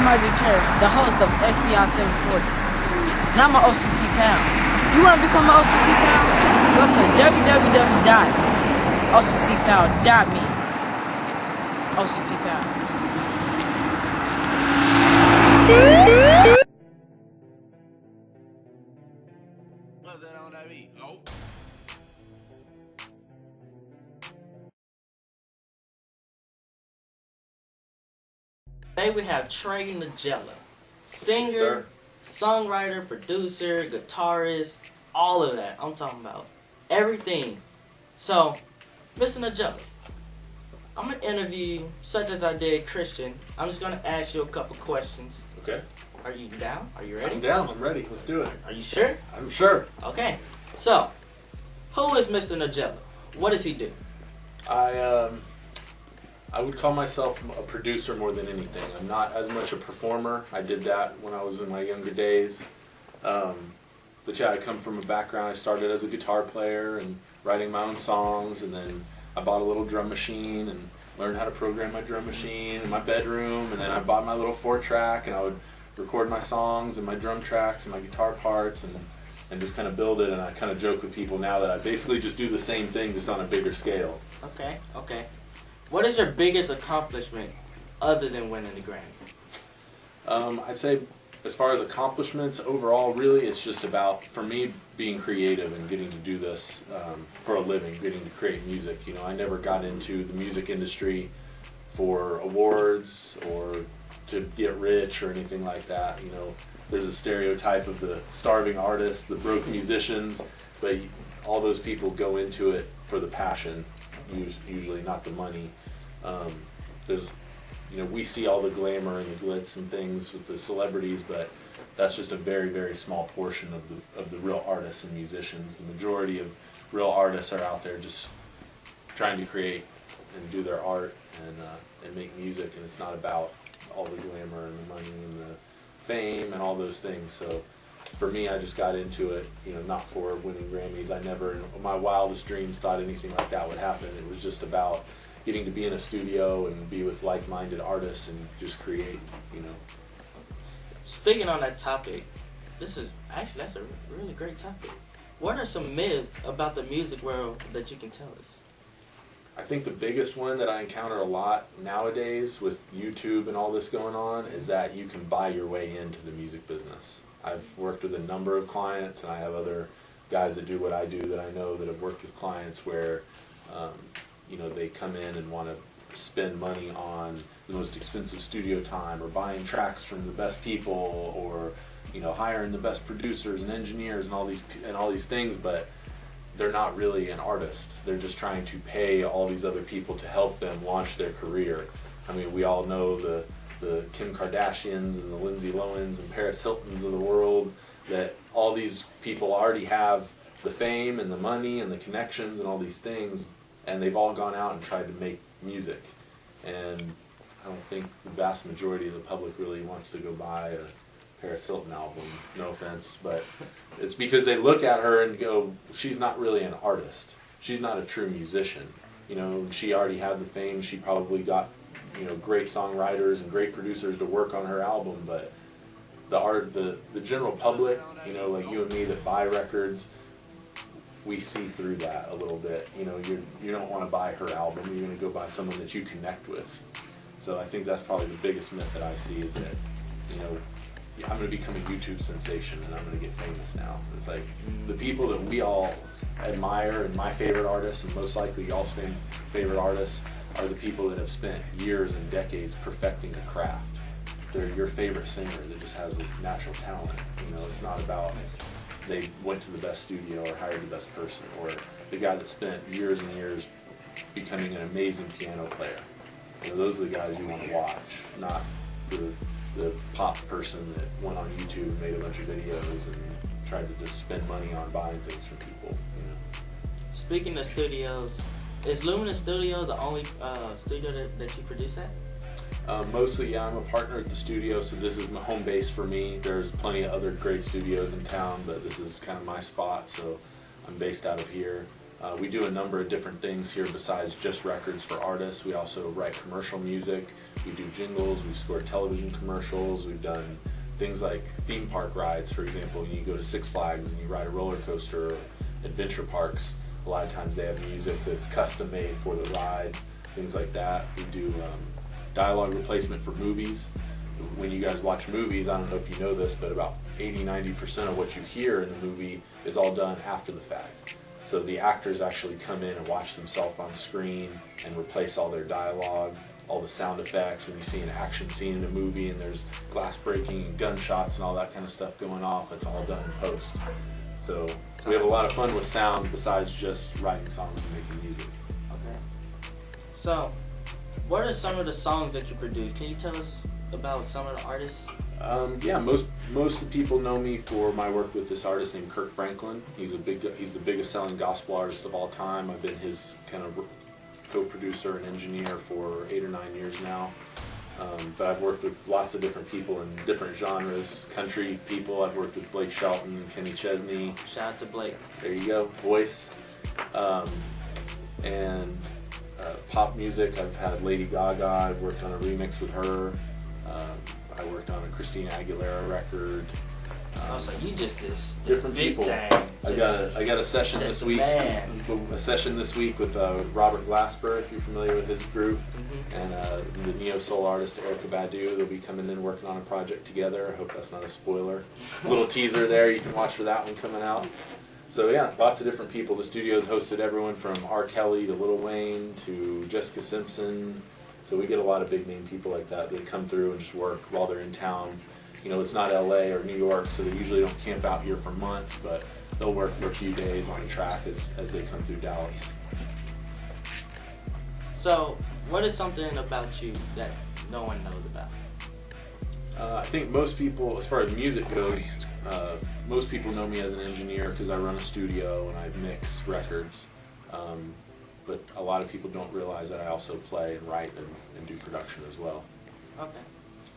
I'm Roger Cherry, the host of sti740. And I'm an OCC pal. You want to become an OCC pal? Go to www.occpal.me. OCC pal. What's that on that beat? Oh. Today we have Trey Nagella, singer, songwriter, producer, guitarist, all of that. I'm talking about everything. So, Mr. Nagella, I'm going to interview you such as I did Christian. I'm just going to ask you a couple questions. Okay. Are you down? Are you ready? I'm down. I'm ready. Let's do it. Are you sure? I'm sure. Okay. So, who is Mr. Nagella? What does he do? I would call myself a producer more than anything. I'm not as much a performer. I did that when I was in my younger days. But yeah, I come from a background. I started as a guitar player and writing my own songs, and then I bought a little drum machine and learned how to program my drum machine in my bedroom, and then I bought my little 4-track, and I would record my songs and my drum tracks and my guitar parts and just kind of build it. And I kind of joke with people now that I basically just do the same thing, just on a bigger scale. Okay, okay. What is your biggest accomplishment other than winning the Grammy? I'd say as far as accomplishments overall, really it's just about, for me, being creative and getting to do this for a living, getting to create music. You know, I never got into the music industry for awards or to get rich or anything like that. You know, there's a stereotype of the starving artists, the broke musicians, but all those people go into it for the passion, usually not the money. There's, you know, we see all the glamour and the glitz and things with the celebrities, but that's just a very, very small portion of the real artists and musicians. The majority of real artists are out there just trying to create and do their art and make music, and it's not about all the glamour and the money and the fame and all those things. So for me, I just got into it, you know, not for winning Grammys. I never, in my wildest dreams, thought anything like that would happen. It was just about getting to be in a studio and be with like-minded artists and just create, you know. Speaking on that topic, that's a really great topic. What are some myths about the music world that you can tell us? I think the biggest one that I encounter a lot nowadays with YouTube and all this going on is that you can buy your way into the music business. I've worked with a number of clients, and I have other guys that do what I do that I know that have worked with clients where you know, they come in and want to spend money on the most expensive studio time, or buying tracks from the best people, or, you know, hiring the best producers and engineers and all these things, but they're not really an artist. They're just trying to pay all these other people to help them launch their career. I mean, we all know the Kim Kardashians and the Lindsay Lohans and Paris Hiltons of the world, that all these people already have the fame and the money and the connections and all these things, and they've all gone out and tried to make music. And I don't think the vast majority of the public really wants to go buy a Paris Hilton album, no offense, but it's because they look at her and go, she's not really an artist. She's not a true musician. You know, she already had the fame. She probably got, you know, great songwriters and great producers to work on her album, but the general public, you know, like you and me that buy records, we see through that a little bit. You know, you don't want to buy her album. You're going to go buy someone that you connect with. So I think that's probably the biggest myth that I see, is that, you know, I'm going to become a YouTube sensation and I'm going to get famous now. It's like the people that we all admire, and my favorite artists, and most likely y'all's favorite artists, are the people that have spent years and decades perfecting the craft. They're your favorite singer that just has a natural talent. You know, it's not about they went to the best studio or hired the best person, or the guy that spent years and years becoming an amazing piano player. You know, those are the guys you want to watch, not the pop person that went on YouTube and made a bunch of videos and tried to just spend money on buying things from people. You know. Speaking of studios, is Luminous Studio the only studio that you produce at? Mostly, yeah. I'm a partner at the studio, so this is my home base for me. There's plenty of other great studios in town, but this is kind of my spot, so I'm based out of here. We do a number of different things here besides just records for artists. We also write commercial music, we do jingles, we score television commercials, we've done things like theme park rides. For example, when you go to Six Flags and you ride a roller coaster or adventure parks, a lot of times they have music that's custom made for the ride, things like that. We do dialogue replacement for movies. When you guys watch movies, I don't know if you know this, but about 80–90% of what you hear in the movie is all done after the fact. So the actors actually come in and watch themselves on screen and replace all their dialogue, all the sound effects. When you see an action scene in a movie and there's glass breaking and gunshots and all that kind of stuff going off, it's all done in post. So we have a lot of fun with sound besides just writing songs and making music. Okay. So, what are some of the songs that you produce? Can you tell us about some of the artists? Yeah, most of the people know me for my work with this artist named Kirk Franklin. He's the biggest selling gospel artist of all time. I've been his kind of co-producer and engineer for 8 or 9 years now. But I've worked with lots of different people in different genres. Country people, I've worked with Blake Shelton and Kenny Chesney. Shout out to Blake. There you go, voice. And pop music, I've had Lady Gaga, I've worked on a remix with her. I worked on a Christina Aguilera record. Oh, so you just this different big people. thing. I got a session this week. A session this week with Robert Glasper, if you're familiar with his group, and the neo soul artist Erykah Badu. They'll be coming in working on a project together. I hope that's not a spoiler. Little teaser there. You can watch for that one coming out. So yeah, lots of different people. The studio's hosted everyone from R. Kelly to Lil Wayne to Jessica Simpson. So we get a lot of big name people like that. They come through and just work while they're in town. You know, it's not LA or New York, so they usually don't camp out here for months, but they'll work for a few days on a track as they come through Dallas. So, what is something about you that no one knows about? I think most people, as far as music goes, most people know me as an engineer because I run a studio and I mix records. But a lot of people don't realize that I also play and write and do production as well. Okay.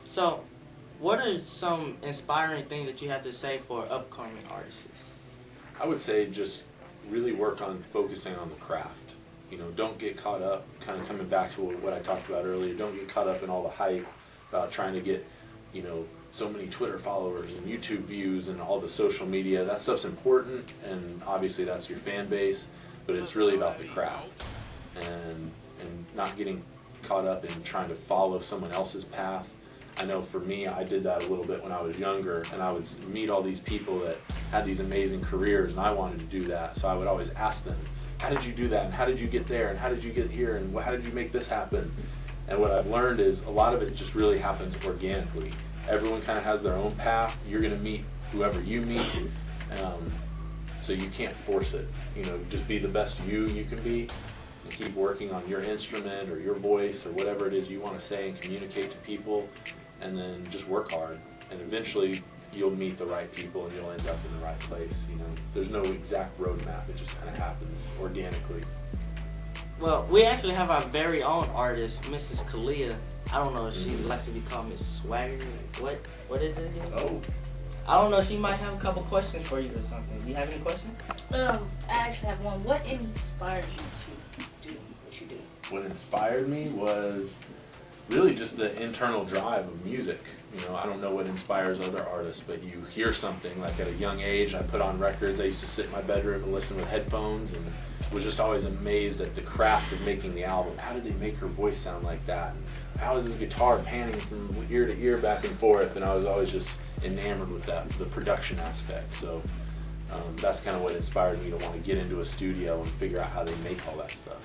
So, what are some inspiring things that you have to say for upcoming artists? I would say just really work on focusing on the craft. You know, don't get caught up, kind of coming back to what I talked about earlier, don't get caught up in all the hype about trying to get, you know, so many Twitter followers and YouTube views and all the social media. That stuff's important, and obviously that's your fan base, but it's really about the craft and not getting caught up in trying to follow someone else's path. I know for me, I did that a little bit when I was younger, and I would meet all these people that had these amazing careers, and I wanted to do that. So I would always ask them, how did you do that, and how did you get there, and how did you get here, and how did you make this happen? And what I've learned is a lot of it just really happens organically. Everyone kind of has their own path. You're going to meet whoever you meet, so you can't force it. You know, just be the best you can be, and keep working on your instrument or your voice or whatever it is you want to say and communicate to people, and then just work hard. And eventually you'll meet the right people and you'll end up in the right place. You know, there's no exact roadmap. It just kind of happens organically. Well, we actually have our very own artist, Mrs. Kalia. I don't know if she likes to be called Miss Swagger. What is it again? Oh. I don't know. She might have a couple questions for you or something. Do you have any questions? I actually have one. What inspired you to do what you do? What inspired me was really just the internal drive of music. You know, I don't know what inspires other artists, but you hear something, like at a young age, I put on records. I used to sit in my bedroom and listen with headphones and was just always amazed at the craft of making the album. How did they make her voice sound like that? And how is this guitar panning from ear to ear back and forth? And I was always just enamored with that, the production aspect. So that's kind of what inspired me to want to get into a studio and figure out how they make all that stuff.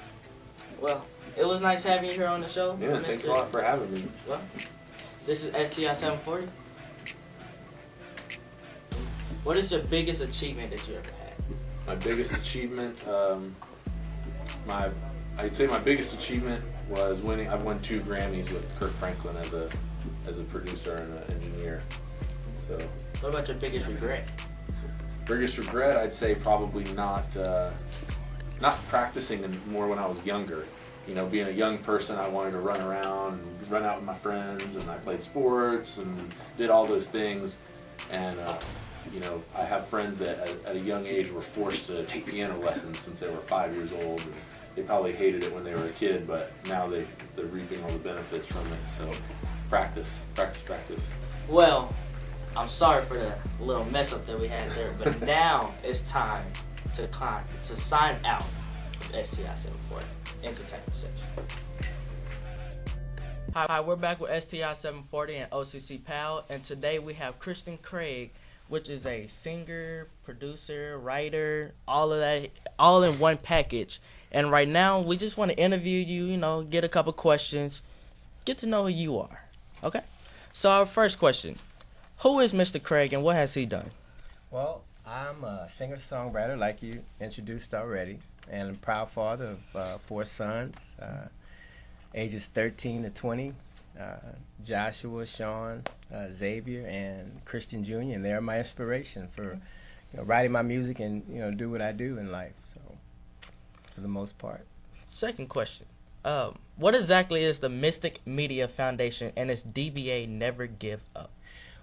Well, it was nice having you here on the show. Yeah, thanks a lot for having me. Well, this is sti740. What is your biggest achievement that you ever had? My biggest achievement, I'd say my biggest achievement was winning. I've won 2 Grammys with Kirk Franklin as a producer and an engineer. So. What about your biggest regret? Biggest regret, I'd say probably not practicing more when I was younger. You know, being a young person, I wanted to run around and run out with my friends, and I played sports and did all those things. And I have friends that at a young age were forced to take piano lessons since they were 5 years old. And they probably hated it when they were a kid, but now they're reaping all the benefits from it. So practice. Well, I'm sorry for the little mess up that we had there, but now it's time to sign out of STI740 Entertainment Section. Hi, we're back with STI740 and OCC Pal, and today we have Christian Craig, which is a singer, producer, writer, all of that, all in one package. And right now, we just want to interview you, get a couple questions, get to know who you are, okay? So our first question, who is Mr. Craig and what has he done? Well, I'm a singer-songwriter like you introduced already, and I'm a proud father of 4 sons, ages 13 to 20, Joshua, Sean, Xavier, and Christian Jr., and they're my inspiration for writing my music and do what I do in life, so for the most part. Second question, what exactly is the Mystic Media Foundation and its DBA Never Give Up?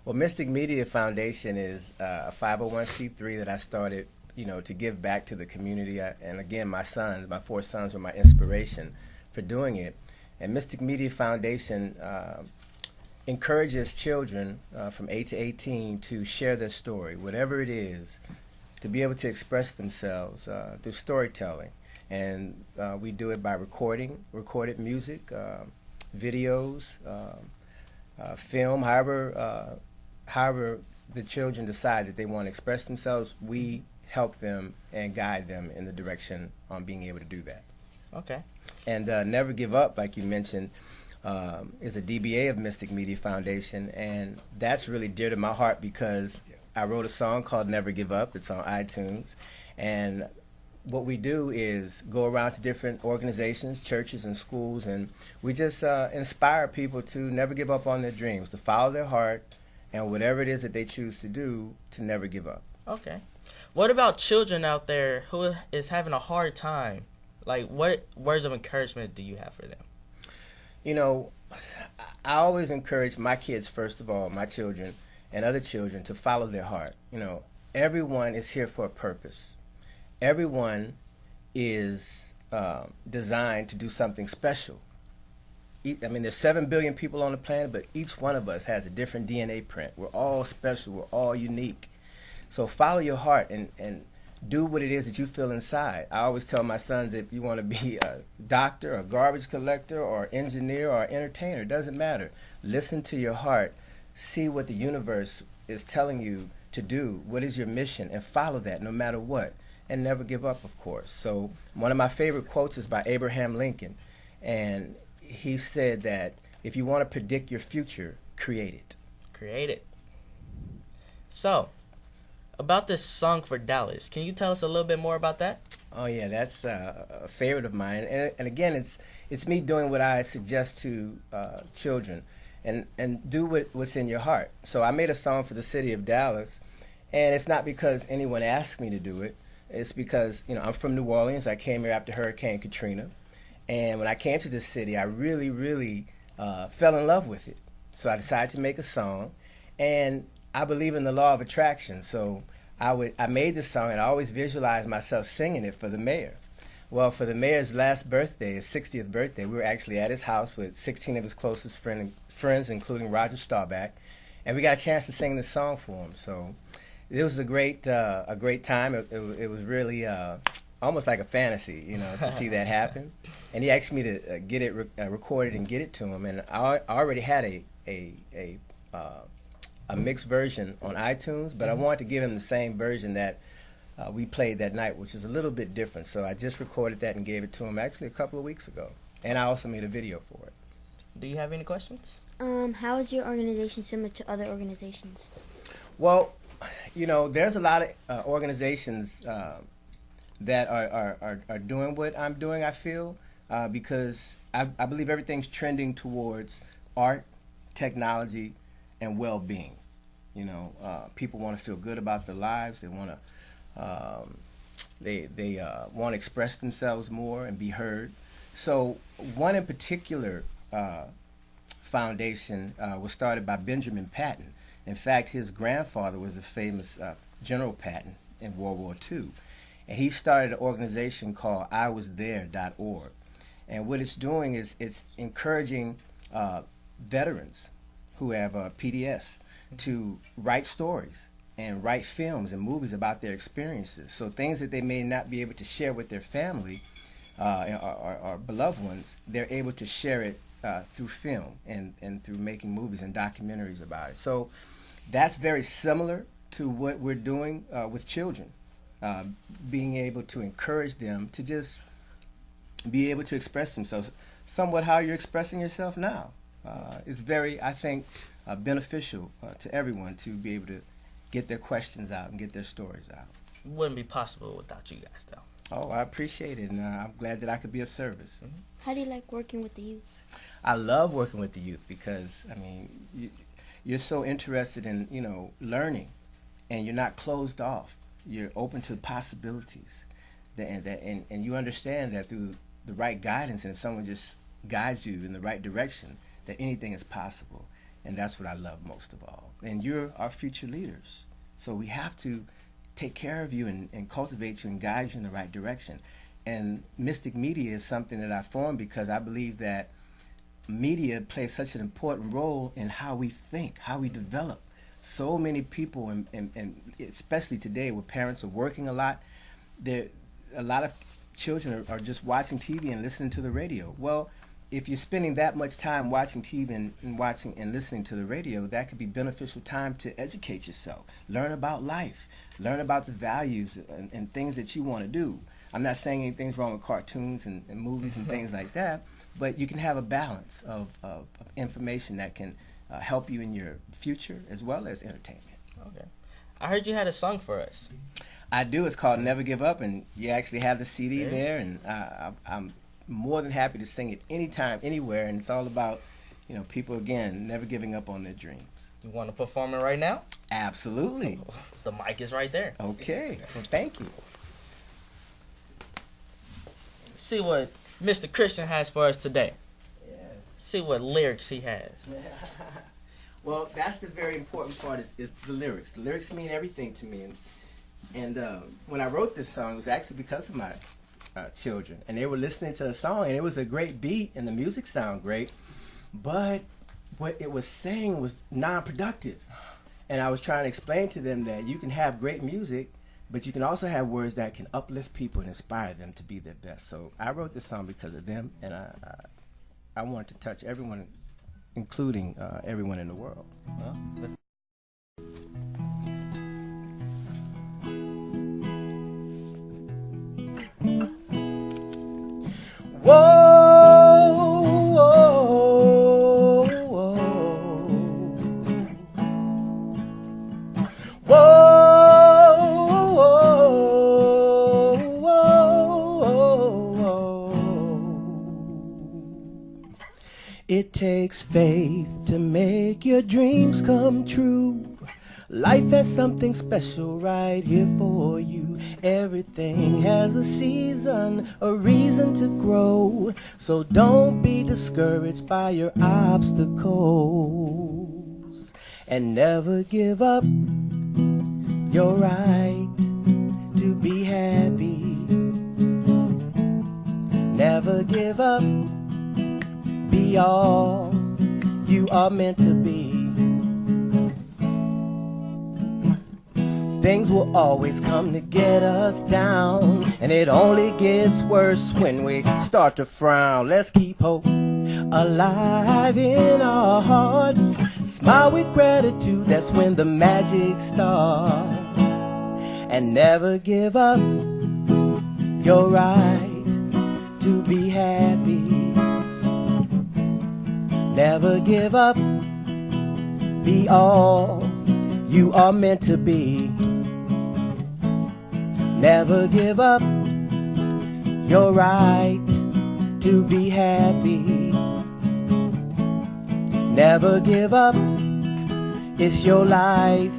Well, Mystic Media Foundation is a 501c3 that I started to give back to the community, and again, my 4 sons were my inspiration for doing it. And Mystic Media Foundation encourages children from 8 to 18 to share their story, whatever it is, to be able to express themselves through storytelling. And we do it by recorded music, videos, film, however the children decide that they want to express themselves, we help them and guide them in the direction on being able to do that. Okay. And Never Give Up, like you mentioned, is a DBA of Mystic Media Foundation, and that's really dear to my heart because I wrote a song called Never Give Up. It's on iTunes, and what we do is go around to different organizations, churches, and schools, and we just inspire people to never give up on their dreams, to follow their heart, and whatever it is that they choose to do, to never give up. Okay. What about children out there who is having a hard time? Like, what words of encouragement do you have for them? I always encourage my kids, first of all, my children and other children, to follow their heart. Everyone is here for a purpose. Everyone is designed to do something special. There's 7 billion people on the planet, but each one of us has a different DNA print. We're all special. We're all unique. So follow your heart and do what it is that you feel inside. I always tell my sons, if you want to be a doctor, a garbage collector, or engineer, or entertainer, it doesn't matter. Listen to your heart. See what the universe is telling you to do. What is your mission? And follow that no matter what. And never give up, of course. So one of my favorite quotes is by Abraham Lincoln. And he said that if you want to predict your future, create it. Create it. So, about this song for Dallas, can you tell us a little bit more about that? Oh yeah, that's a favorite of mine, and again, it's me doing what I suggest to children, and do what's in your heart. So I made a song for the city of Dallas, and it's not because anyone asked me to do it. It's because I'm from New Orleans. I came here after Hurricane Katrina, and when I came to this city, I really, really fell in love with it. So I decided to make a song, and I believe in the law of attraction, so I made this song, and I always visualized myself singing it for the mayor. Well, for the mayor's last birthday, his 60th birthday, we were actually at his house with 16 of his closest friends, including Roger Staubach, and we got a chance to sing this song for him. So it was a great time. It was really almost like a fantasy, to see that happen. And he asked me to get it recorded and get it to him, and I already had a mixed version on iTunes, but I wanted to give him the same version that we played that night, which is a little bit different. So I just recorded that and gave it to him actually a couple of weeks ago. And I also made a video for it. Do you have any questions? How is your organization similar to other organizations? Well, there's a lot of organizations that are doing what I'm doing, I feel, because I believe everything's trending towards art, technology, and well-being. People want to feel good about their lives. They want to they want to express themselves more and be heard. So one in particular foundation was started by Benjamin Patton, In fact, his grandfather was the famous General Patton in World War II. And he started an organization called iwasthere.org. And what it's doing is it's encouraging veterans who have PDS to write stories and write films and movies about their experiences. So things that they may not be able to share with their family or beloved ones, they're able to share it through film and through making movies and documentaries about it. So that's very similar to what we're doing with children, being able to encourage them to just be able to express themselves somewhat how you're expressing yourself now. It's very, I think, beneficial to everyone to be able to get their questions out and get their stories out. It wouldn't be possible without you guys, though. Oh, I appreciate it, and I'm glad that I could be of service. Mm-hmm. How do you like working with the youth? I love working with the youth because, I mean, you're so interested in, you know, learning, and you're not closed off. You're open to possibilities, and you understand that through the right guidance, and if someone just guides you in the right direction, that anything is possible. And that's what I love most of all. And you're our future leaders. So we have to take care of you and cultivate you and guide you in the right direction. And Mystic Media is something that I formed because I believe that media plays such an important role in how we think, how we develop. So many people, and especially today where parents are working a lot, a lot of children are just watching TV and listening to the radio. Well, if you're spending that much time watching TV and watching and listening to the radio, that could be beneficial time to educate yourself, learn about life, learn about the values and things that you want to do. I'm not saying anything's wrong with cartoons and movies and things like that, but you can have a balance of information that can help you in your future as well as entertainment. Okay. I heard you had a song for us. I do. It's called Never Give Up, and you actually have the CD there, and I'm more than happy to sing it anytime, anywhere, and it's all about, you know, people, again, never giving up on their dreams. You want to perform it right now? Absolutely. The mic is right there. Okay. Well, thank you. See what Mr. Christian has for us today. Yes. See what lyrics he has. Well, that's the very important part is the lyrics. The lyrics mean everything to me. And when I wrote this song, it was actually because of my children. And they were listening to the song, and it was a great beat, and the music sounded great. But what it was saying was non-productive. And I was trying to explain to them that you can have great music, but you can also have words that can uplift people and inspire them to be their best. So I wrote this song because of them, and I wanted to touch everyone, including everyone in the world. Well, let's Whoa, whoa, whoa. Whoa, whoa, whoa. It takes faith to make your dreams come true. Life has something special right here for you. Everything has a season, a reason to grow. So don't be discouraged by your obstacles. And never give up your right to be happy. Never give up. Be all you are meant to be. Things will always come to get us down, and it only gets worse when we start to frown. Let's keep hope alive in our hearts. Smile with gratitude, that's when the magic starts. And never give up your right to be happy. Never give up. Be all you are meant to be. Never give up your right to be happy. Never give up. It's your life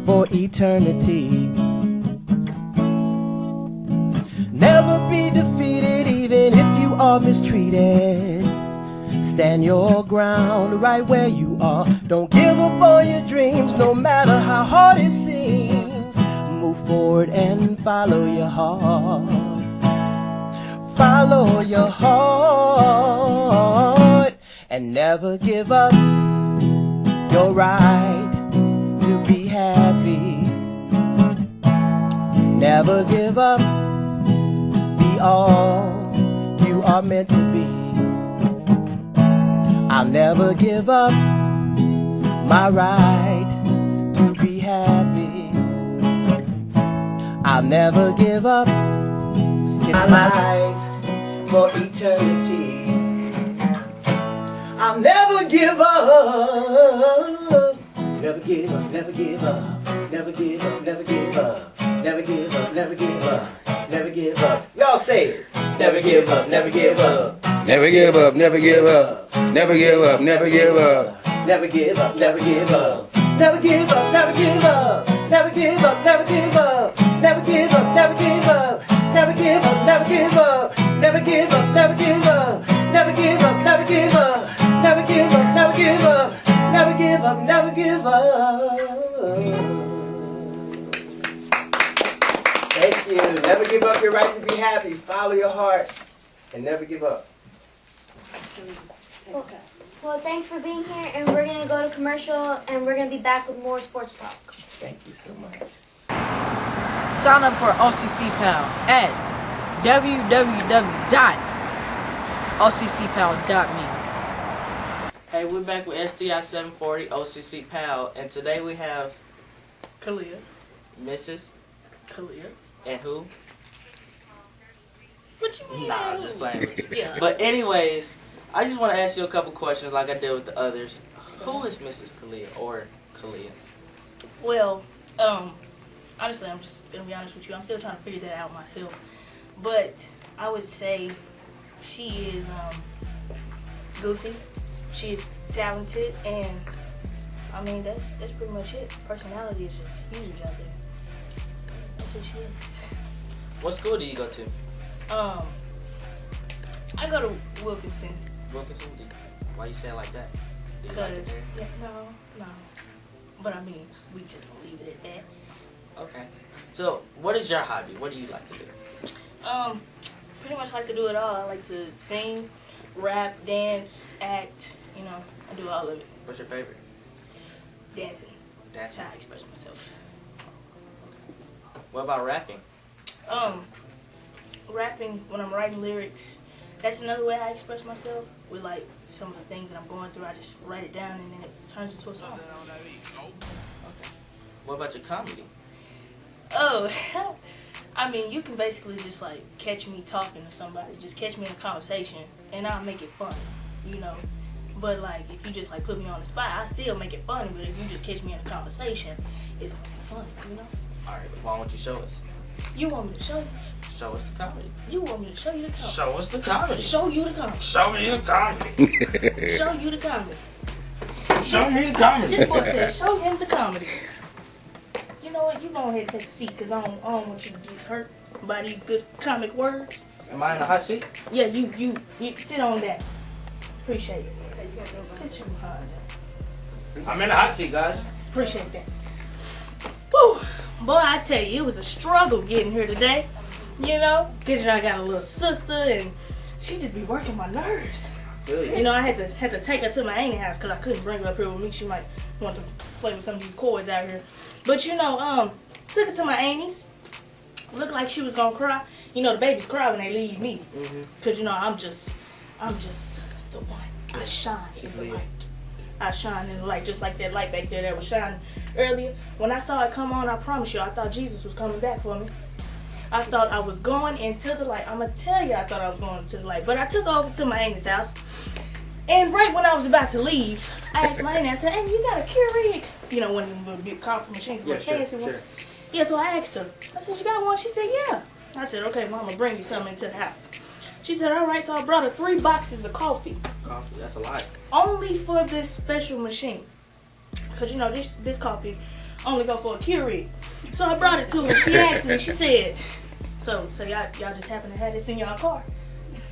for eternity. Never be defeated even if you are mistreated. Stand your ground right where you are. Don't give up on your dreams, no matter how hard it seems. Move forward and follow your heart. Follow your heart and never give up your right to be happy. Never give up, be all you are meant to be. I'll never give up my right to be happy. I'll never give up, it's my life for eternity. I'll never give up. Never give up, never give up, never give up, never give up, never give up, never give up, never give up. Y'all say it. Never give up, never give up, Never give up, never give up, never give up, never give up. never give up, never give up, never give up, never give up, never give up, never give up, never give up, never give up, never give up, never give up, never give up, never give up, never give up, never give up, never give up, never give up, never give up, never give up. Thank you. Never give up your right to be happy. Follow your heart and never give up. Well, thanks for being here, and we're going to go to commercial, and we're going to be back with more sports talk. Thank you so much. Sign up for OCC Pal at www.occpal.me. Hey, we're back with sti740 OCC Pal, and today we have Kalia. Mrs. Kalia. and who? What you mean? Nah, I'm just playing with you. Yeah. But anyways, I just want to ask you a couple questions like I did with the others. Who is Mrs. Kalia or Kalia? Well, honestly, I'm just gonna be honest with you. I'm still trying to figure that out myself. But I would say she is goofy. She's talented, and I mean that's pretty much it. Personality is just huge out there. That's what she is. What school do you go to? I go to Wilkinson. Wilkinson? Why you say it like that? Do you like it Because, there? no. But I mean, we just gonna leave it at that. Okay. So, what is your hobby? What do you like to do? Pretty much like to do it all. I like to sing, rap, dance, act, you know, I do all of it. What's your favorite? Dancing. That's Dancing. how I express myself. What about rapping? Rapping, when I'm writing lyrics, that's another way I express myself. With like some of the things that I'm going through, I just write it down and then it turns into a song. Okay. What about your comedy? Oh, I mean, you can basically just like catch me talking to somebody, just catch me in a conversation, and I'll make it funny, you know. But like, if you just like put me on the spot, I still make it funny. But if you just catch me in a conversation, it's gonna be funny, you know. All right, but why don't you show us? You want me to show you? Show us the comedy. You want me to show you the comedy? Show us the comedy. Show you the comedy. Show me the comedy. Show you the comedy. Show me the comedy. This boy said, show him the comedy. You know what? You go ahead and take a seat, because I don't want you to get hurt by these good comic words. Am I in the hot seat? Yeah, you sit on that. Appreciate it. Sit your behind. I'm in the hot seat, guys. Appreciate that. Woo! Boy, I tell you, it was a struggle getting here today. You know? Because I got a little sister, and she just be working my nerves. You know, I had to take her to my auntie's house because I couldn't bring her up here with me. She might want to play with some of these chords out here. But you know, took her to my auntie's. Looked like she was gonna cry. You know, the babies cry when they leave me. Cause you know, I'm just the one. I shine in the light. I shine in the light, just like that light back there that was shining earlier. When I saw it come on, I promise you, I thought Jesus was coming back for me. I thought I was going into the light. I'm going to tell you I thought I was going into the light. But I took her over to my auntie's house. And right when I was about to leave, I asked my auntie, I said, "Hey, you got a Keurig?" You know, one of them big coffee machines, Yeah, fancy ones. Yeah, so I asked her. I said, "You got one?" She said, "Yeah." I said, "Okay, Mama, bring you something into the house." She said, "All right." So I brought her 3 boxes of coffee. Coffee, that's a lot. Only for this special machine. Because, you know, this coffee only go for a Keurig. So I brought it to her. She asked me, she said, so y'all just happen to have this in y'all car?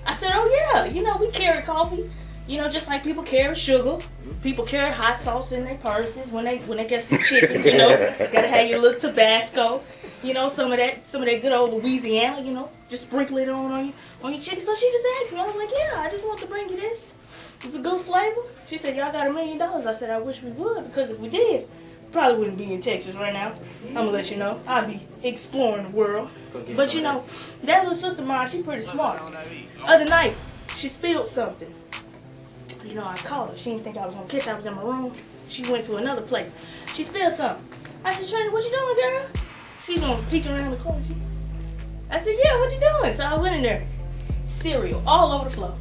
I said, "Oh, yeah. You know, we carry coffee. You know, just like people carry sugar, people carry hot sauce in their purses when they get some chicken. You know, gotta have your little Tabasco. You know, some of that good old Louisiana. You know, just sprinkle it on your chicken. So she just asked me. I was like, yeah, I just want to bring you this. It's a good flavor. She said, y'all got $1 million. I said, I wish we would, because if we did, probably wouldn't be in Texas right now. I'm gonna let you know. I'd be exploring the world. But you know, that little sister of mine, she pretty smart. Other night, she spilled something. You know, I called her. She didn't think I was gonna catch her. I was in my room. She went to another place. She spilled something. I said, Trinity, what you doing, girl? She gonna peek around the corner. I said, yeah, what you doing? So I went in there. Cereal all over the floor.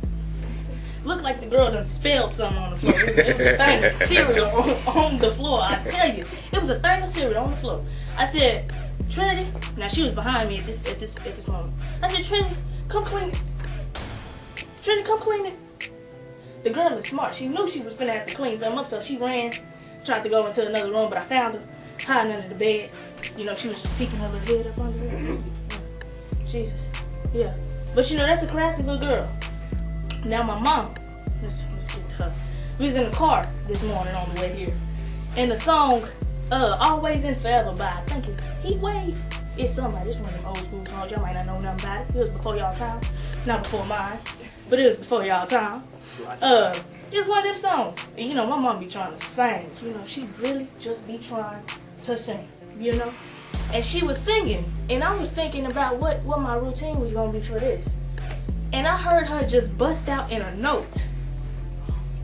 Looked like the girl done spilled something on the floor. It was a thing of cereal on the floor. I tell you, it was a thing of cereal on the floor. I said, Trinity. Now she was behind me at this moment. I said, Trinity, come clean it. Trinity, come clean it. The girl is smart. She knew she was finna have to clean something up, so she ran, tried to go into another room, but I found her hiding under the bed. You know, she was just peeking her little head up under there. Jesus. Yeah. But you know, that's a crafty little girl. Now my mom, let's get to her. We was in the car this morning on the way here, and the song Always and Forever by, I think it's Heat Wave. It's somebody, it's one of them old school songs. Y'all might not know nothing about it. It was before y'all time. Not before mine, but it was before y'all time. It's one of them songs. And you know, my mom be trying to sing. You know, she really just be trying to sing, you know. And she was singing, and I was thinking about what my routine was gonna be for this. And I heard her just bust out in a note.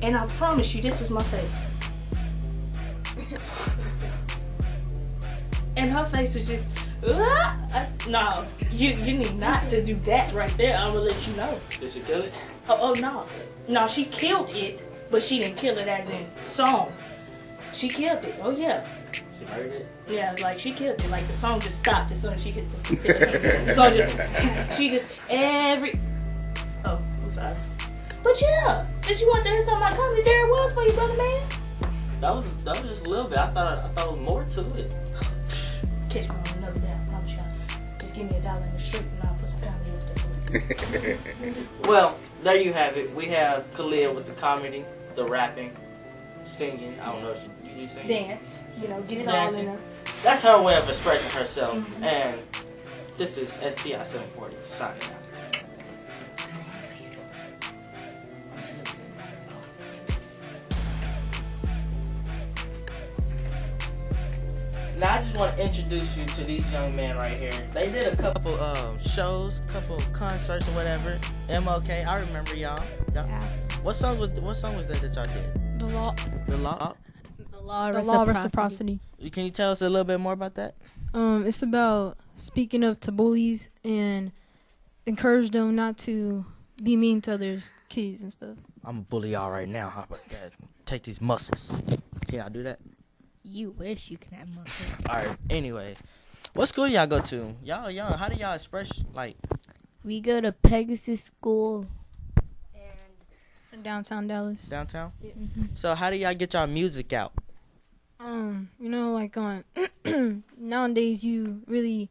And I promise you, this was my face. And her face was just, no, you need not to do that right there. I'm gonna let you know. Did she kill it? Oh no. No, she killed it, but she didn't kill it as in song. She killed it. Oh yeah. She murdered it? Yeah, like she killed it. Like the song just stopped as soon as she hit the song Oh, I'm sorry. But yeah, since you want to hear something like comedy, there it was for you, brother man. That was just a little bit. I thought there was more to it. Catch me on another day, I promise y'all. Just give me $1 in the street and I'll put some comedy up there for you. Well, there you have it. We have Khalil with the comedy, the rapping, singing. I don't know if you sing. Dance, you know, get it Dancing. all in her. That's her way of expressing herself. And this is sti740 signing out. Now I just want to introduce you to these young men right here. They did a couple shows, couple concerts or whatever. MOK, I remember y'all. Yeah. What song was that y'all did? The law. The Law. The law of reciprocity. Can you tell us a little bit more about that? It's about speaking up to bullies and encourage them not to be mean to others, kids and stuff. I'm a bully y'all right now. How about that? Take these muscles. Can y'all do that? You wish you could have muscles. All right. Anyway, what school y'all go to? Y'all young. How do y'all express like? We go to Pegasus School, and it's in downtown Dallas. Downtown. Yeah. So how do y'all get y'all music out? You know, like on nowadays, you really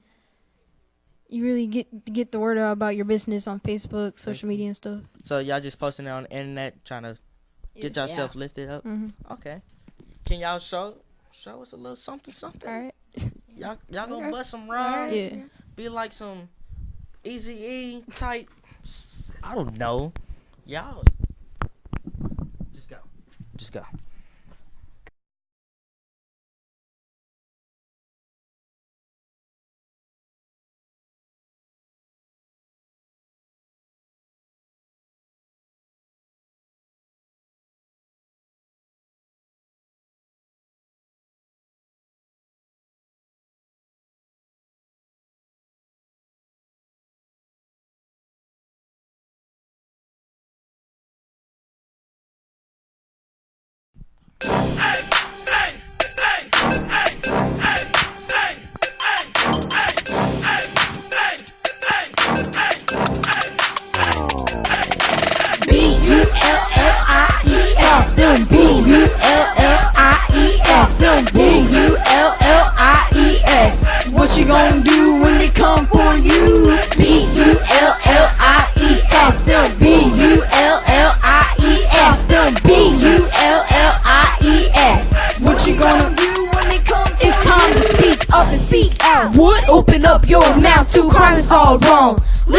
get the word out about your business on Facebook, social media, and stuff. So y'all just posting it on the internet, trying to get yourself lifted up. Okay. Can y'all show us a little something? All right. Y'all gonna bust some rhymes? Yeah. Be like some Eazy-E type. I don't know. Y'all just go.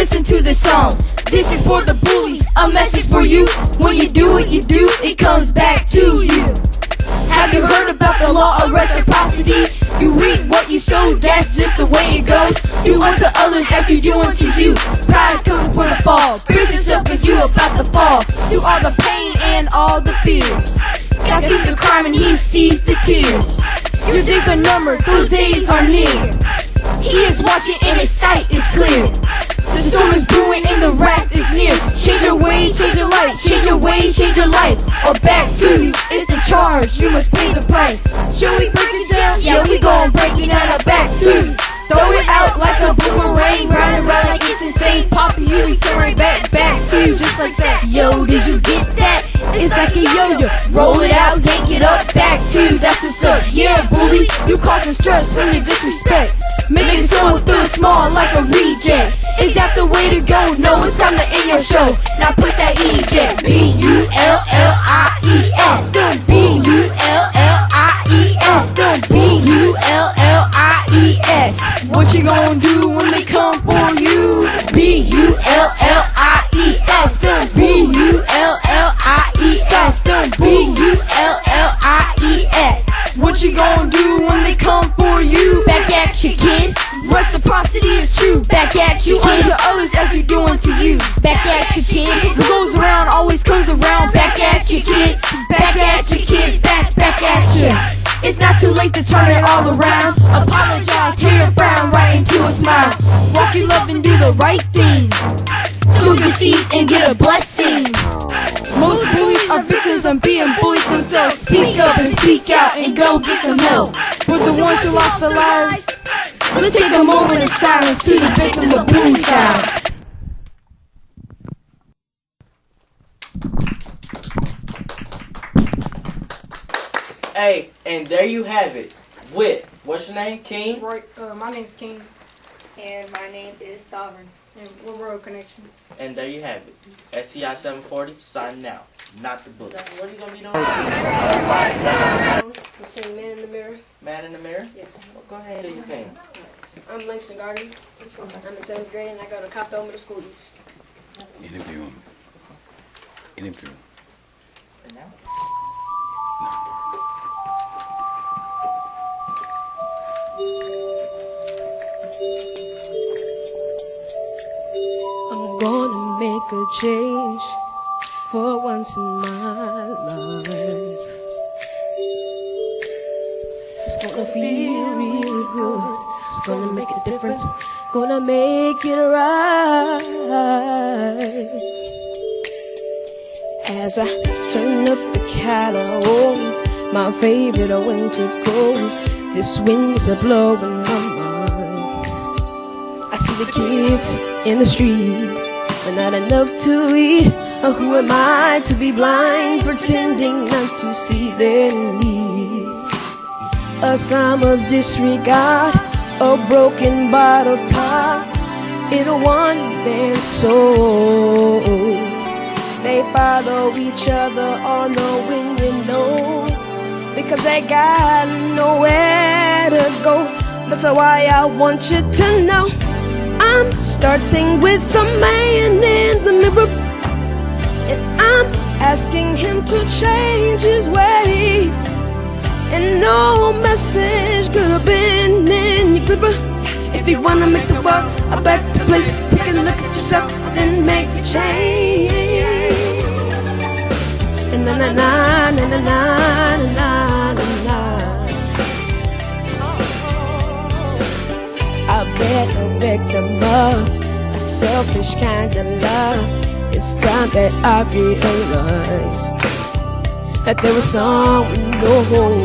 listen to this song. This is for the bullies, a message for you. When you do what you do, it comes back to you. Have you heard about the law of reciprocity? You reap what you sow, that's just the way it goes. Do unto others as you do unto you. Pride comes before the fall. Brace yourself cause you about to fall. Through all the pain and all the fears, God sees the crime and He sees the tears. Your days are numbered, those days are near. He is watching and His sight is clear. The storm is brewing and the wrath is near. Change your way, change your life. Change your way, change your life. Or back to you, it's the charge, you must pay the price. Should we break it down? Yeah, we gon' break it down and back to you. Throw it out like a boomerang, round and round like it's insane. Pop you, return right back to you, just like that. Yo, did you get that? It's like a yo-yo. Roll it out, yank it up, back to you, that's what's up. Yeah, bully, you causing stress when you disrespect. Making someone feel small like a reject. Is that the way to go? No, it's time to end your show. Now push that eject. B-U-L-L-I-E-S. B-U-L-L-I-E-S. B-U-L-L-I-E-S. What you gonna do when they come for you? B-U-L-L-I-E-S. B-U-L-L-I-E-S. B-U-L-L-I-E-S. What you gonna do when they come for you? Back at you, kid. Reciprocity is true. Back at you, unto others as you do unto you. Back at you, kid. What goes around always comes around. Back at you, kid. Back at you, kid. Back at you. It's not too late to turn it all around. Apologize, turn your frown right into a smile. Walk in love and do the right thing. Sow your seeds and get a blessing. Most bullies are victims of being bullied themselves. Speak up and speak out and go get some help. For the ones who lost their lives, let's take a moment of silence to the victims of bullying sound. Hey, and there you have it. With, what's your name? King? Right, my name's King. And my name is Sovereign. And we're Road Connection. And there you have it. sti740 signing out. Not the book. What are you going to be doing? We sing Man in the Mirror. Man in the Mirror? Yeah. Well, go ahead and do your thing. I'm Langston Garden. I'm in 7th grade and I go to Coppell Middle School East. Interview him. Interview. And now? I'm gonna make a change for once in my life. It's gonna feel real good. It's gonna make a difference. Gonna make it right. As I turn up the cattle, my favorite winter coat. This wind's a blowing my mind. I see the kids in the street, but not enough to eat. Who am I to be blind, pretending not to see their needs? A summer's disregard, a broken bottle top in a one-man soul. They follow each other on the wind, you know, because they got nowhere to go. That's why I want you to know I'm starting with the man in the mirror, and I'm asking him to change his way. And no message could have been in your clipper. If you wanna make the world a better place, take a look at yourself, then make the change. And na na na na na na na na na. I bet a victim of a selfish kind of love. It's time that I realize that there was someone low,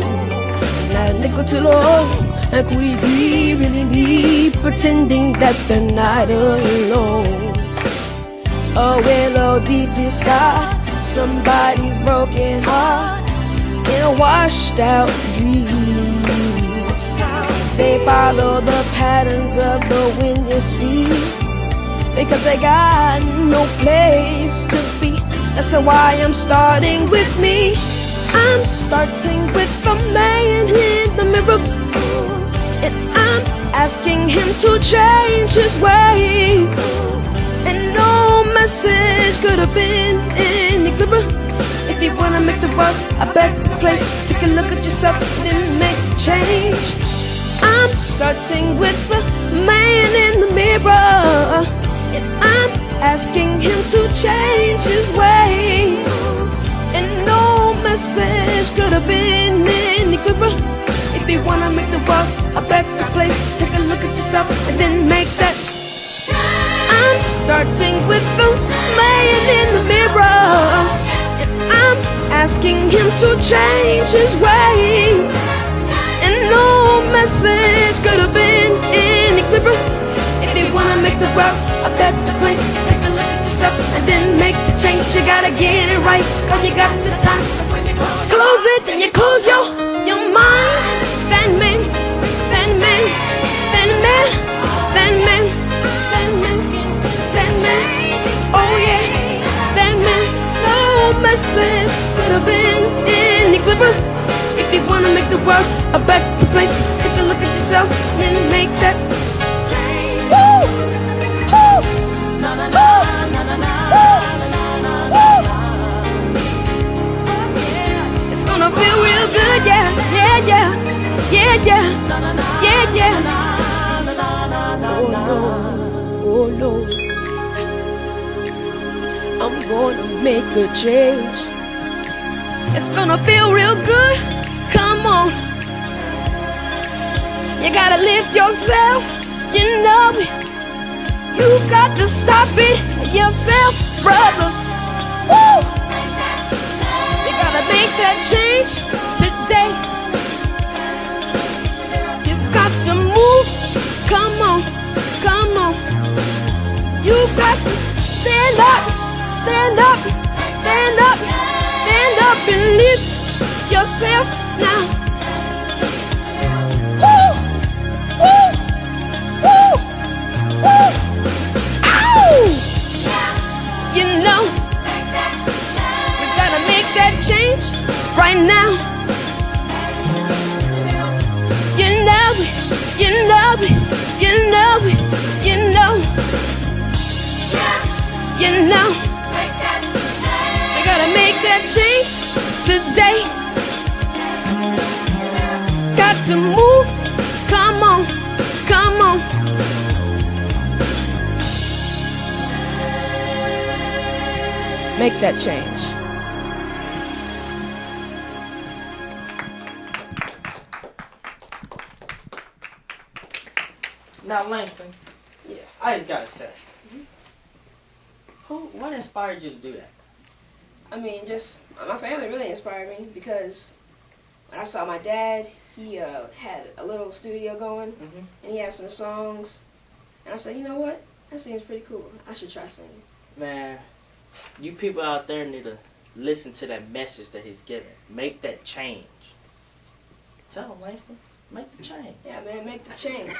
not a nickel too low. And could it be really me pretending that they're not alone? A willow deeply scarred, somebody's broken heart in a washed out dream. They follow the patterns of the wind, you see, because they got no place to be. That's why I'm starting with me. I'm starting with the man in the mirror, and I'm asking him to change his way. message could have been any clearer. If you wanna make the world a better place, take a look at yourself and make the change. I'm starting with the man in the mirror, and I'm asking him to change his way. And no message could have been any clearer. If you wanna make the world a better place, take a look at yourself and then make that. I'm starting with the man in the mirror, and I'm asking him to change his way. And no message could have been any clearer. If you wanna make the world a better place, take a look at yourself and then make the change. You gotta get it right, cause you got the time. Close it, then you close your mind. That man, that man, that man, that man, that man, that man. Oh yeah, that man. No message could have been any clearer. If you wanna make the world a better place, take a look at yourself and make that. Woo! Woo! Woo! Woo! It's gonna feel real good, yeah, yeah, yeah, yeah, yeah, yeah, yeah. Oh Lord, oh Lord, I'm gonna make a change. It's gonna feel real good. Come on, you gotta lift yourself, you know it. You got to stop it yourself, brother. Woo! You gotta make that change today. You got to move. Come on, come on. You got to stand up, stand up, stand up, stand up and lift yourself now. Woo! Woo! Woo! Woo! Ow! You know, we gotta make that change right now. You know it, you know it, you know it, you know. You know, we gotta make that change today. Got to move. Come on, come on. Make that change. Now, Langston, Yeah. I just gotta say, what inspired you to do that? I mean, just my family really inspired me because when I saw my dad, he had a little studio going, and he had some songs, and I said, you know what? That seems pretty cool. I should try singing. Man, you people out there need to listen to that message that he's giving. Make that change. Tell him, Langston. Make the change. Yeah, man, make the change.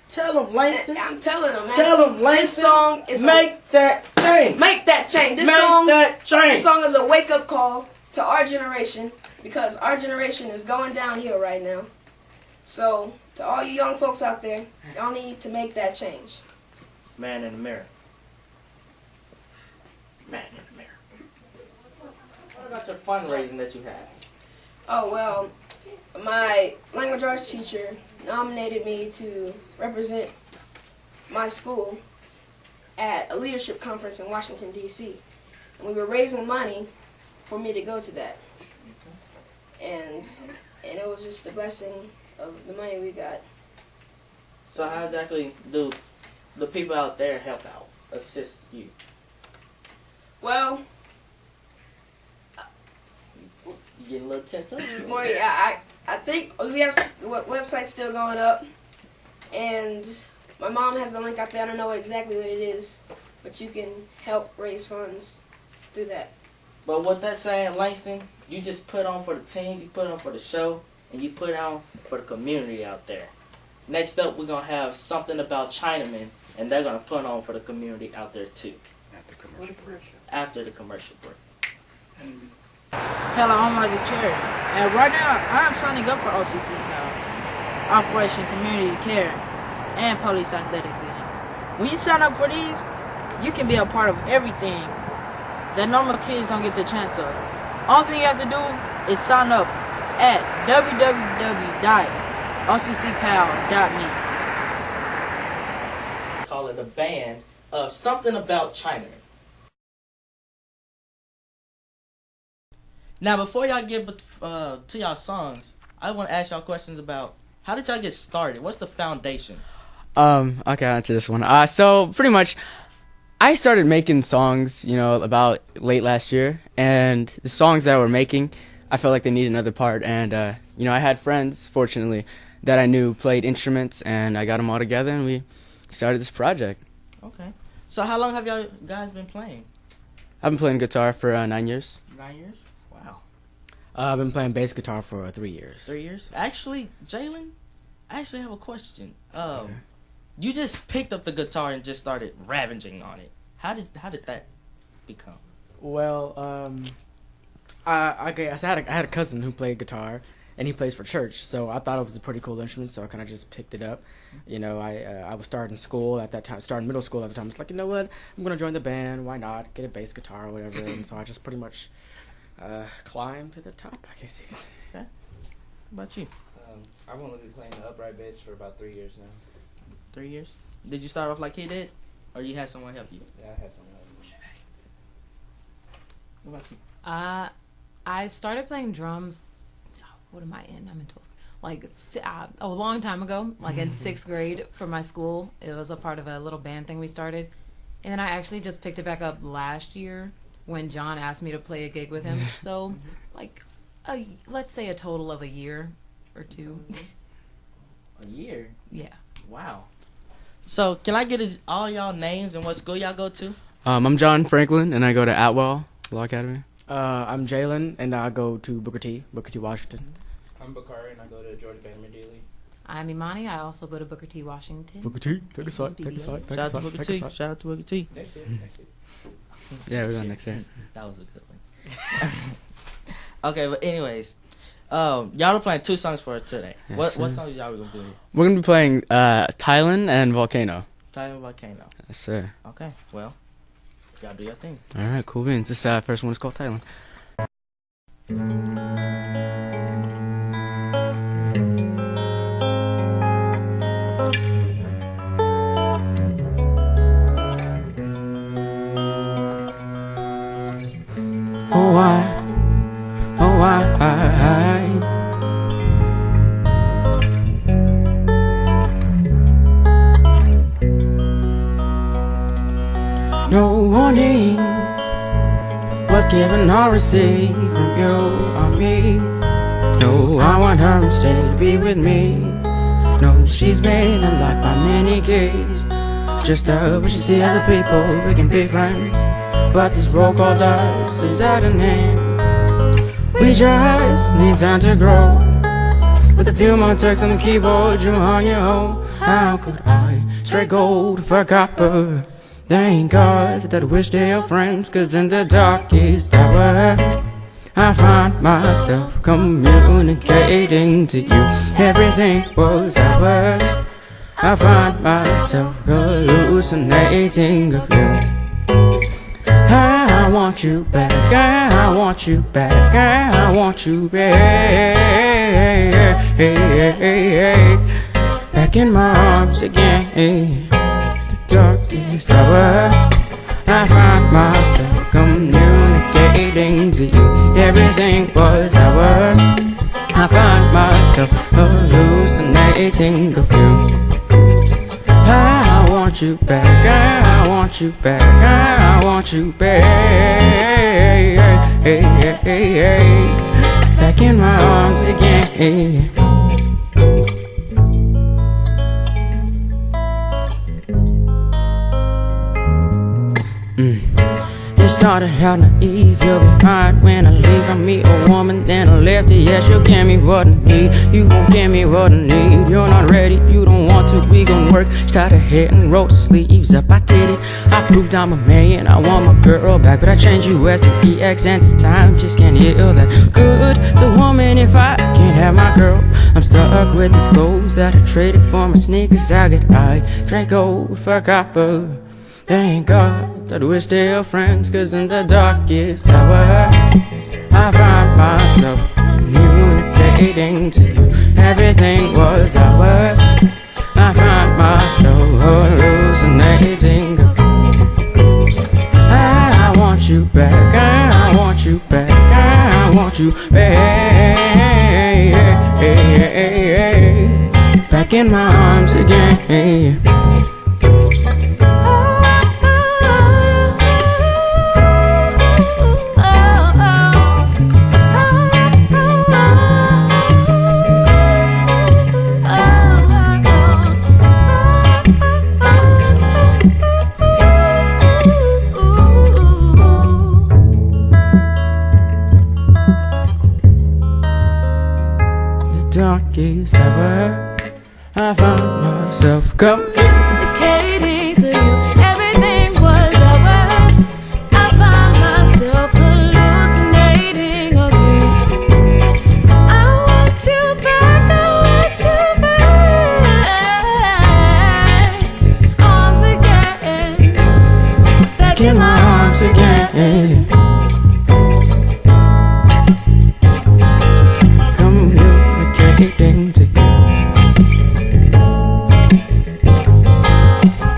Tell him, Langston. I'm telling him, man. Tell him, Langston. This song is make that change. Make that change. This song is a wake-up call to our generation because our generation is going downhill right now. So, to all you young folks out there, y'all need to make that change. Man in the mirror. Man in the mirror. What about your fundraising that you had? Oh, well, my language arts teacher nominated me to represent my school at a leadership conference in Washington, D.C. And we were raising money for me to go to that. And it was just a blessing of the money we got. So how exactly do the people out there help out, assist you? Well, You getting a little tense up? well, yeah, I think we have the website's still going up, and my mom has the link out there. I don't know exactly what it is, but you can help raise funds through that. But what that's saying, Langston, you just put on for the team, you put on for the show, and you put on for the community out there. Next up, we're going to have something about Chinamen, and they're going to put on for the community out there too. After the commercial break. Hello, I'm Isaac Cherry, and right now I'm signing up for OCC now, Operation Community Care and Police Athletic League. When you sign up for these, You can be a part of everything that normal kids don't get the chance of. All thing you have to do is sign up at www.occpal.me. Call it a band of something about China. Now, before y'all get to y'all songs, I want to ask y'all questions about how did y'all get started? What's the foundation? Okay, I'll answer this one. So pretty much, I started making songs, about late last year, and the songs that I were making, I felt like they needed another part, and I had friends, fortunately, that I knew played instruments, and I got them all together, and we started this project. Okay. So how long have y'all guys been playing? I've been playing guitar for 9 years. 9 years? Wow. I've been playing bass guitar for 3 years. 3 years? Actually, Jalen, I actually have a question. You just picked up the guitar and just started ravaging on it. How did that become? Well, I had a cousin who played guitar, and he plays for church, so I thought it was a pretty cool instrument, so I kind of just picked it up. I was starting school at that time, starting middle school at the time. It's like, you know what, I'm going to join the band, why not, get a bass guitar or whatever, and so I just pretty much climbed to the top, I guess you could. Okay. What about you? I've only been playing the upright bass for about 3 years now. 3 years? Did you start off like he did? Or you had someone help you? Yeah, I had someone help me. What about you? I started playing drums. What am I in? I'm in 12th. A long time ago, like in 6th grade for my school. It was a part of a little band thing we started. And then I actually just picked it back up last year when John asked me to play a gig with him. So, let's say a total of a year or two. A year? Yeah. Wow. So, can I get all y'all names and what school y'all go to? I'm John Franklin, and I go to Atwell Law Academy. I'm Jalen, and I go to Booker T, Washington. I'm Bakari, and I go to Georgia Bannerman Daily. I'm Imani. I also go to Booker T, Washington. Booker T, take a side, take a side, Shout out to Booker T. Shout out to Booker T. Next year. Yeah, we're going next year. That was a good one. Okay, but anyways, y'all are playing 2 songs for us today. Yes, What sir. songs y'all gonna do? We're going to be playing Thailand and Volcano. Thailand Volcano. Yes, sir. Okay, well, y'all do your thing. All right, cool beans. This first one is called Thailand. No warning was given or received from you or me. No, I want her instead to be with me. No, she's been unlocked by many keys. Just wish to see other people, we can be friends. But this roll called us is at an end. We just need time to grow. With a few more tracks on the keyboard, you're on your own. How could I trade gold for copper? Thank God that we're still friends, 'cause in the darkest hour I find myself communicating to you. Everything was ours. I find myself hallucinating of you. I want you back, I want you back, I want you back. Back in my arms again. The darkest hour I find myself communicating to you. Everything was ours. I find myself hallucinating of you. I want you back, I want you back, I want you back. Back in my arms again. It started out naive, you'll be fine when I leave. I meet a woman, then I left it, yeah, she'll give me what I need. You won't give me what I need, you're not ready, you don't want to, we gon' work. Start ahead and roll the sleeves up, I did it. I proved I'm a man, I want my girl back, but I changed US to EX and this time just can't heal that good. So woman, if I can't have my girl, I'm stuck with these clothes that I traded for my sneakers. How could I trade gold for copper? Thank God that we're still friends, 'cause in the darkest hour I found myself communicating to you. Everything was ours. I found myself hallucinating. I want you back, I want you back, I want you back. Back in my arms again. Darkest hour, I found myself communicating to you. Everything was ours. I found myself hallucinating of you. I want you back, I want you back. Arms again, back in my arms again. Communicating to you.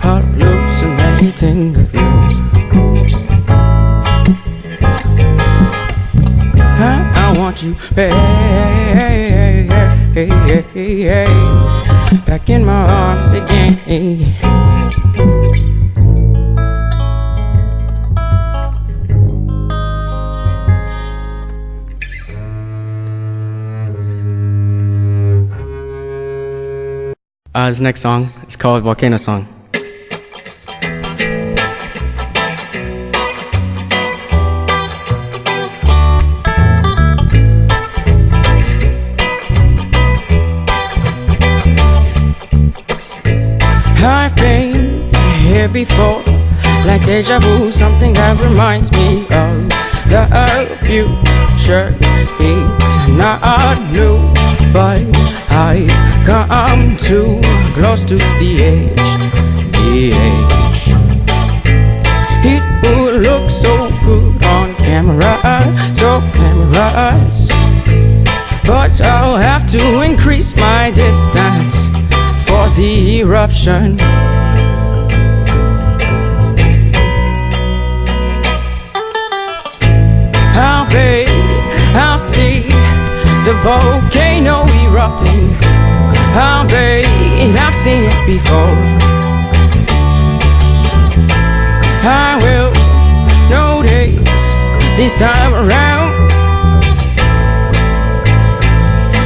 Hallucinating of you. I want you back in my arms again. This next song is called Volcano Song. I've been here before, like deja vu, something that reminds me of the future. It's not new, but I've come too close to the edge. It would look so good on camera, so glamorous, but I'll have to increase my distance for the eruption. I'll see the volcano erupting. I've seen it before. I will notice this time around.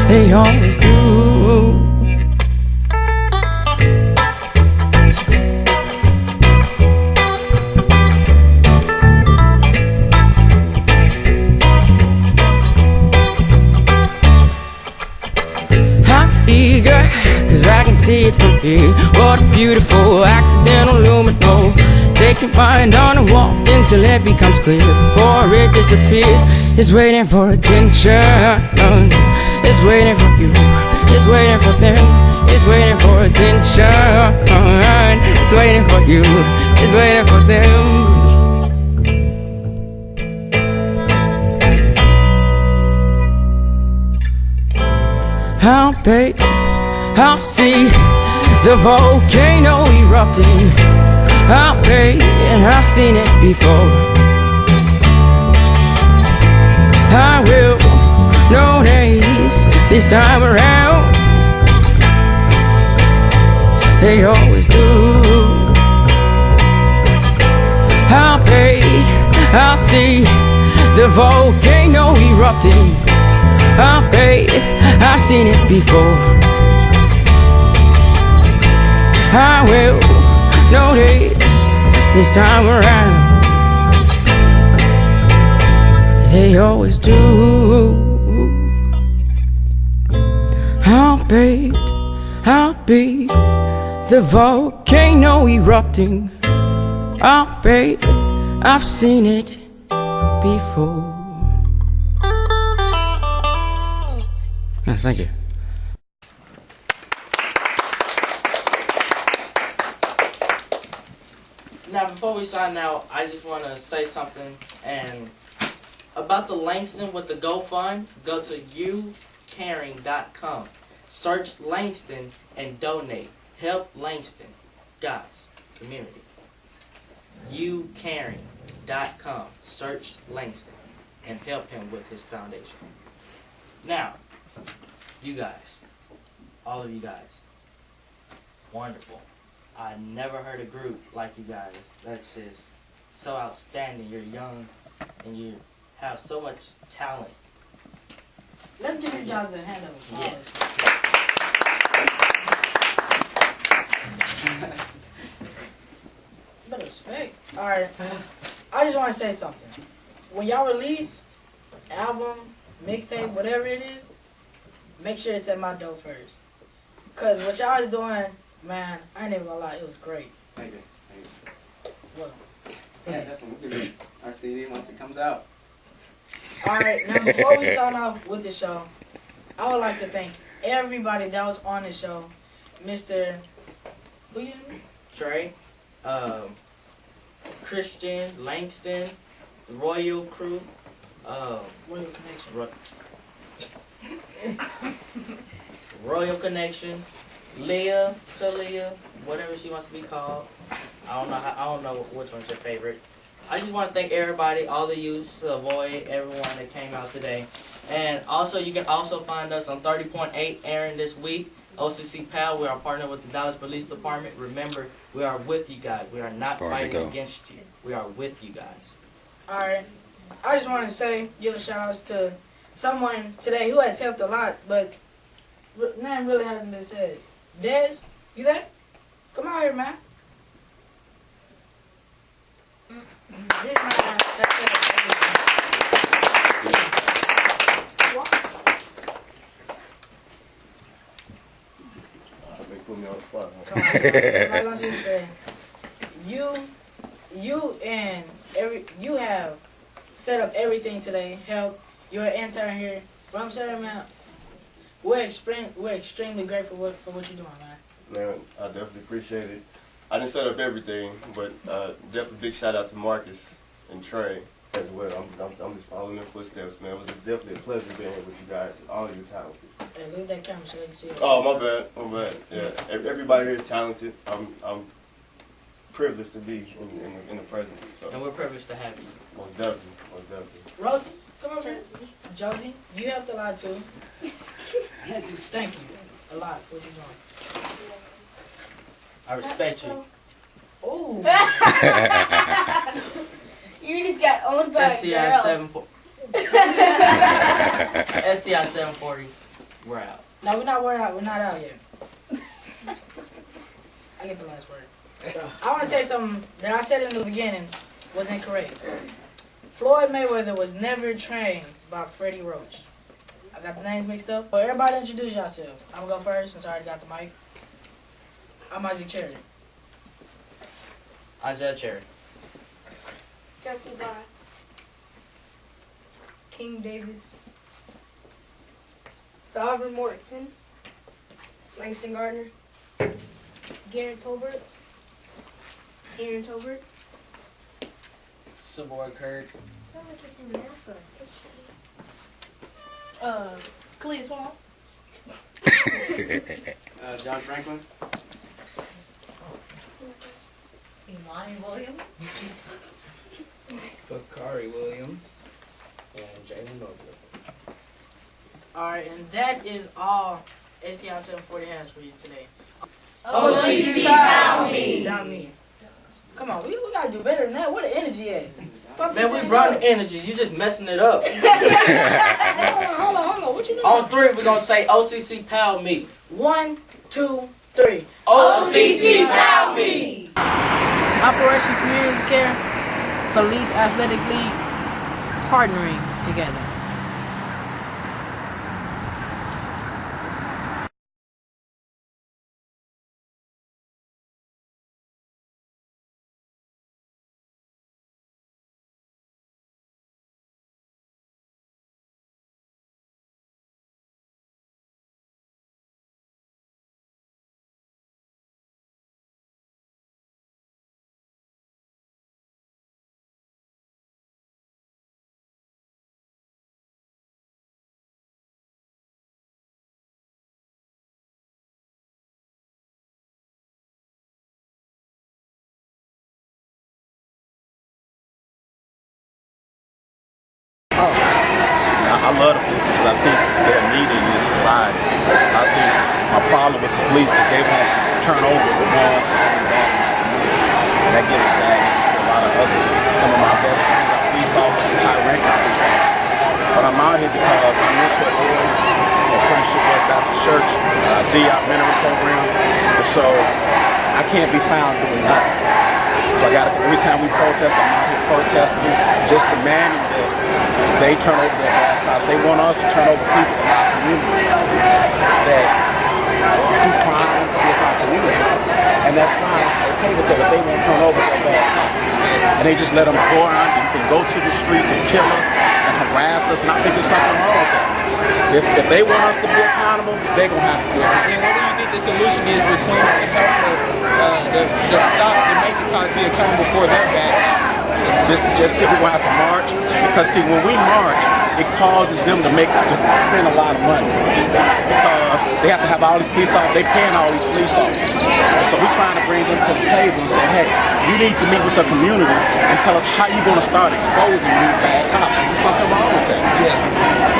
They always do. Eager, 'cause I can see it from here. What a beautiful accidental lumino. Take your mind on a walk until it becomes clear. Before it disappears, it's waiting for attention. It's waiting for you, it's waiting for them. It's waiting for attention. It's waiting for you, it's waiting for them. I'll see the volcano erupting. I've seen it before. I will notice this time around. They always do. I'll see the volcano erupting. I've seen it before. I will notice this time around. They always do. I'll be the volcano erupting. I've seen it before. Thank you. Now, before before we sign out, I just want to say something and about the Langston with the GoFund. Go to youcaring.com. Search Langston and donate. Help Langston, guys, community. youcaring.com. Search Langston and help him with his foundation. Now, you guys, all of you guys, wonderful. I never heard a group like you guys. That's just so outstanding. You're young and you have so much talent. Let's give these guys a hand of applause. Yeah. Better respect. Alright. I just want to say something. When y'all release album, mixtape, whatever it is, make sure it's at my door first. Cause what y'all is doing, man, I ain't even gonna lie, it was great. Thank you. What? Yeah, definitely. We'll give it our CD once it comes out. Alright, now before we start off with the show, I would like to thank everybody that was on the show. Mr. Who you name? Trey, Christian, Langston, the Royal Crew, Royal Connection. Royal Connection, Leah, Talia, whatever she wants to be called. I don't know which one's your favorite. I just want to thank everybody, all the youth, Savoy, everyone that came out today. And also, you can also find us on 30.8 airing this week. OCC PAL, we are partnered with the Dallas Police Department. Remember, we are with you guys. We are not fighting against you. We are with you guys. Alright. I just want to say, give a shout out to someone today who has helped a lot, but nothing really hasn't been said. Dez, you there? Come out here, man. This man, that's it. They put me on the spot. Come on. You have set up everything today. Help. You're an intern here. What I'm saying, man, we're extremely grateful for what you're doing, man. Man, I definitely appreciate it. I didn't set up everything, but definitely big shout out to Marcus and Trey as well. I'm just following their footsteps, man. It was definitely a pleasure being here with you guys. All of you talented. Hey, look at that camera so they can see it. Oh, my bad. Yeah, everybody here is talented. I'm privileged to be in the presence. So. And we're privileged to have you. Most definitely. Rosie, come over here. Josie, you helped a lot too. Thank you a lot for what you're doing. I respect you. Oh. You just got owned by a girl. sti740. sti740. We're out. No, we're not out yet. I get the last word. I want to say something that I said in the beginning was incorrect. Floyd Mayweather was never trained by Freddie Roach. I got the names mixed up. So everybody introduce yourself. I'm going to go first since I already got the mic. I'm Isaac Cherry. Isaiah Cherry. Josie Barr. King Davis. Sovereign Morton. Langston Gardner. Garrett Tolbert. Aaron Tolbert. Savoy Kirk. Sound like it's in NASA. Clea Swan. John Franklin. Imani Williams. Bakari Williams. And Jalen Noble. Alright, and that is all sti740 has for you today. OCC Pound Me. Not me. Come on, we gotta do better than that. Where the energy at? Man, we brought the energy. You just messing it up. Hold on. What you doing? On three, we're going to say OCC PAL Me. 1, 2, 3. OCC PAL Me. Operation Community Care, Police Athletic League, partnering together. I love the police because I think they're needed in this society. I think my problem with the police is they won't turn over the ones that's really bad in my community. And that gives a bad name to a lot of others. Some of my best friends are police officers, high-ranking police officers. But I'm out here because I mentor boys at Friendship West Baptist Church, the mentoring program. And so I can't be found doing nothing. So every time we protest, I'm out here protesting, just demanding that they turn over their bad cops. They want us to turn over people in our community that do crimes against our community. And that's fine, okay with that, but they won't turn over their bad cops. And they just let them go around and go to the streets and kill us and harass us, and I think there's something wrong with that. If they want us to be accountable, they're going to have to do it. And what do you think the solution is between the help to stop the making cops be accountable for their bad acts? This is just we're going to have to march, because see, when we march, it causes them to spend a lot of money, because they have to have all these police officers, they're paying all these police officers. And so we're trying to bring them to the table and say, hey, you need to meet with the community and tell us how you're going to start exposing these bad cops. There's something wrong with that. Yeah.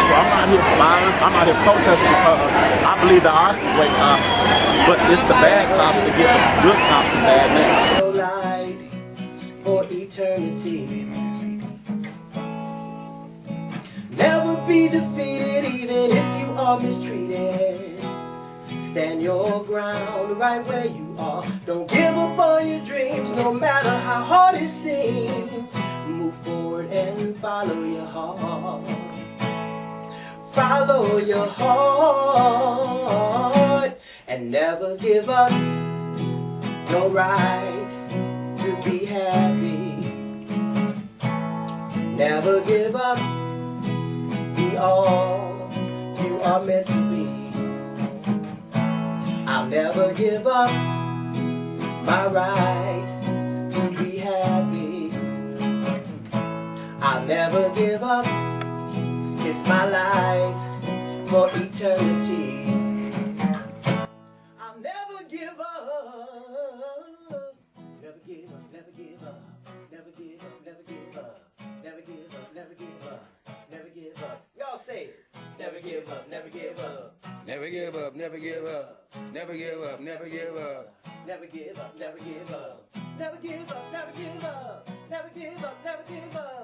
So I'm not here for violence, I'm not here protesting, because I believe there are some great cops, but it's the bad cops to get the good cops and bad names. For eternity, never be defeated even if you are mistreated. Stand your ground right where you are. Don't give up on your dreams no matter how hard it seems. Move forward and follow your heart. Follow your heart and never give up your right to be happy. Never give up. Be all you are meant to be. I'll never give up my right to be happy. I'll never give up. It's my life for eternity. I'll never give up. Never give up, never give up, never give up, never give up, never give up, never give up, never give up. Y'all say it. Never give up, never give up. Never give up, never give up, never give up, never give up. Never give up, never give up. Never give up, never give up. Never give up, never give up.